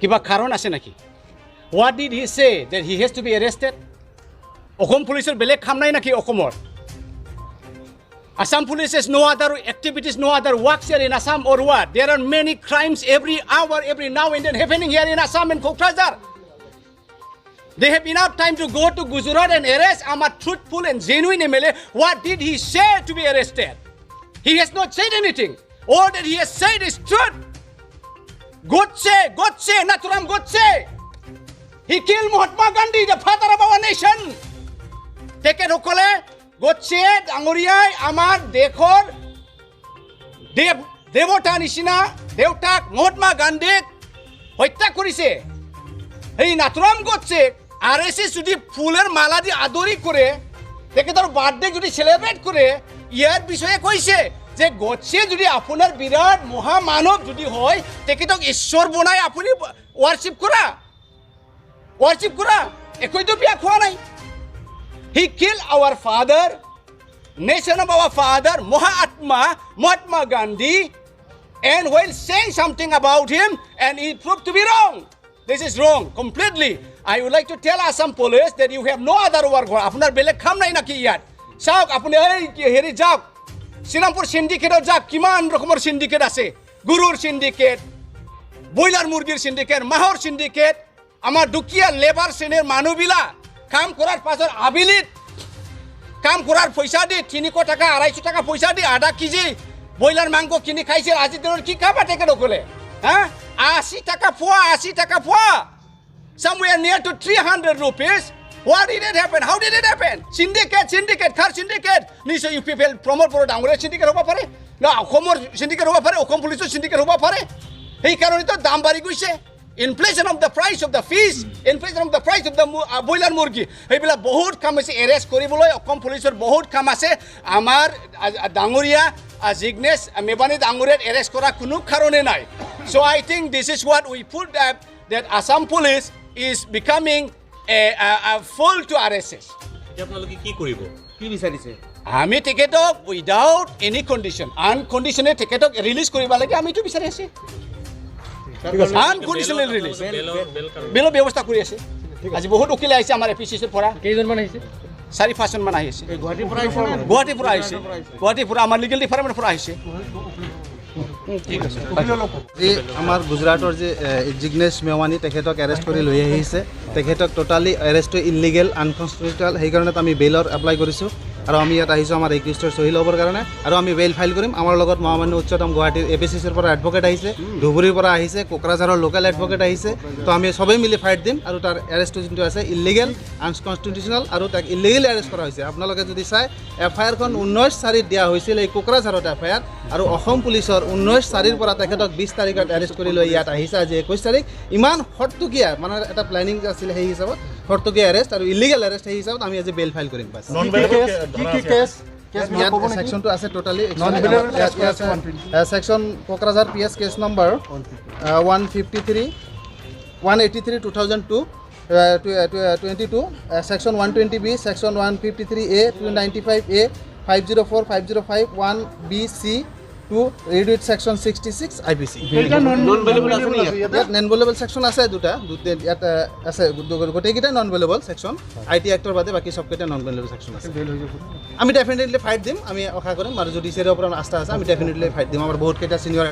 কিবা কাৰণ আছে নেকি? What did he say that he has to be arrested? Assam পুলিচৰ বেলেগ কাম নাই নেকি অসমৰ? Assam police has no other activities, no other works here in Assam or what? There are many crimes every hour, every now and then happening here in Assam and Kokrajhar. They have enough time to go to Gujarat and arrest our truthful and genuine MLA. What did he say to be arrested? He has not said anything. All that he has said is truth. Godse, Nathuram Godse. He killed Mahatma Gandhi, the father of our nation. তেখেতসকলে গছে ডাঙৰীয়াই আমাৰ দেশৰ দেৱতা নিচিনা দেউতাক মহাত্মা গান্ধীক হত্যা কৰিছে। এই নাথুৰাম গছে RSS যদি ফুলেৰ মালা দি আদৰি কৰে, তেখেতৰ বাৰ্থডে যদি সেলিব্ৰেট কৰে, ইয়াৰ বিষয়ে কৈছে যে গছে যদি আপোনাৰ বিৰাট মহামানৱ যদি হয়, তেখেতক ঈশ্বৰ বনাই আপুনি ওয়াৰ্শিপ কৰা একৈতো বিয়া খোৱা নাই। He killed our father, nation of our father, Mahatma Gandhi, and while saying something about him, and he proved to be wrong. This is wrong completely. I would like to tell Assam police that you have no other work. Apunar belek kham nai naki yat. Sauk apuni heri jauk. Sinampur syndicate jauk. Kiman rokomor syndicate ase. Gurur syndicate, boiler murgir syndicate, mahor syndicate. Amar dukia labor senior manubila. কাম করার পাছৰ আবিলিত কাম করার পয়সা দি 300 টাকা 250 টাকা পয়সা দি আধা কেজি বয়লার মাংস কিনি খাইছে। আজি দিনৰ কি খাবা তেখেতসকলে? 80 টাকা পোৱা somewhere near to 300 rupees. What did it happen? How did it happen? Syndicate car syndicate নিশ্চয় ইউ পিপল প্ৰমোট কৰ ডাঙৰে syndicate হ'ব পাৰে না অসমৰ syndicate হ'ব পাৰে অসম পুলিচৰ syndicate হ'ব পাৰে। এই কাৰণে তো দাম বাঢ়ি গৈছে। Inflation of the price of the fish, inflation of the price of the boiler murgi. এইবিলাক বহুত কাম আছে এৰেষ্ট কৰিবলৈ অসম পুলিচৰ বহুত কাম আছে। আমাৰ ডাঙৰীয়া জিগনেশ মেবানী ডাঙৰীয়াত এৰেষ্ট কৰা কোনো কাৰণে নাই। So I think this is what we put that Assam police is becoming a full to RSS. আপোনালোকে কি কৰিব? কি বিচাৰিছে? আমি টিকেটক উইদাউট এনি কণ্ডিশ্যন আনকণ্ডিশ্যনেল টিকেটক ৰিলিজ কৰিব লাগে। আমি এইটো বিচাৰি আছোঁ। আনকণ্ডিশ্যনেল ৰিলিজ বেলৰ ব্যৱস্থা কৰি আছে। আজি বহুত উকিল আহিছে আমাৰ এপিচিচিৰ পৰা। কেইজনমান আহিছে? 4-5 জন মান আহিছে। গুৱাহাটীৰ পৰা আহিছে। গুৱাহাটীৰ পৰা আমাৰ লিগেল ডিপাৰ্টমেণ্টৰ পৰা আহিছে। ঠিক আছে। আমাৰ গুজৰাটৰ যে জিগনেশ মেৱানী তেখেতক এৰেষ্ট কৰি লৈ আহিছে। তেখেতক টোটালি এৰেষ্টটো ইলিগেল আনকনষ্টিটিউচনেল। সেইকাৰণে আমি বেইলৰ এপ্লাই কৰিছোঁ আৰু আমি ইয়াত আহিছোঁ আমাৰ ৰেজিষ্টাৰ সহি ল'বৰ কাৰণে আৰু আমি বেইল ফাইল কৰিম। আমাৰ লগত মহামান্য উচ্চতম গুৱাহাটীৰ এপিচিচিৰ পৰা এডভকেট আহিছে, ধুবুৰীৰ পৰা আহিছে, কোকৰাঝাৰৰ লোকেল এডভকেট আহিছে। তো আমি সবেই মিলি ফাইট দিম আৰু তাৰ এৰেষ্টটো যোনটো আছে ইলিগেল আনকনষ্টিটিউচনেল আৰু তাক ইলিগেলি এৰেষ্ট কৰা হৈছে। আপোনালোকে যদি চাই এফআইআৰখন 19/4 দিয়া হৈছিল এই কোকৰাঝাৰত এফআইআৰ আৰু অসম পুলিচৰ 19/4 পৰা তেখেতক 20 তাৰিখত এৰেষ্ট কৰি লৈ ইয়াত আহিছে। আজি 21 তাৰিখ। ইমান হটটকীয়া মানে এটা প্লেনিং আছিল সেই হিচাপত হটটকীয়া এৰেষ্ট আৰু ইলিগেল এৰেষ্ট সেই হিচাপত আমি আজি বেইল ফাইল কৰিম। বাছ সেকশনটো আছে totally section Kokrajhar PS case number 183/2002 section 120B section 153A 295A 504 505 1BC 2 ৰেডিউট সেকশন 66 IPC। ইয়াত নন ভেলেবল সেকশন আছে দুটা ইয়াত আছে গোটেইকেইটা নন ভেলেবল সেকশন IT এক্টৰ বাদে বাকী সবকেইটা নন ভেলেবল সেকশন আছে। আমি ডেফিনেটলি ফাইট দিম। আমি আশা কৰিম আৰু জুডিচিয়াৰিৰ ওপৰত আস্থা আছে। আমি ডেফিনেটলি ফাইট দিম। আমাৰ বহুত কেইটা সিনিয়ৰ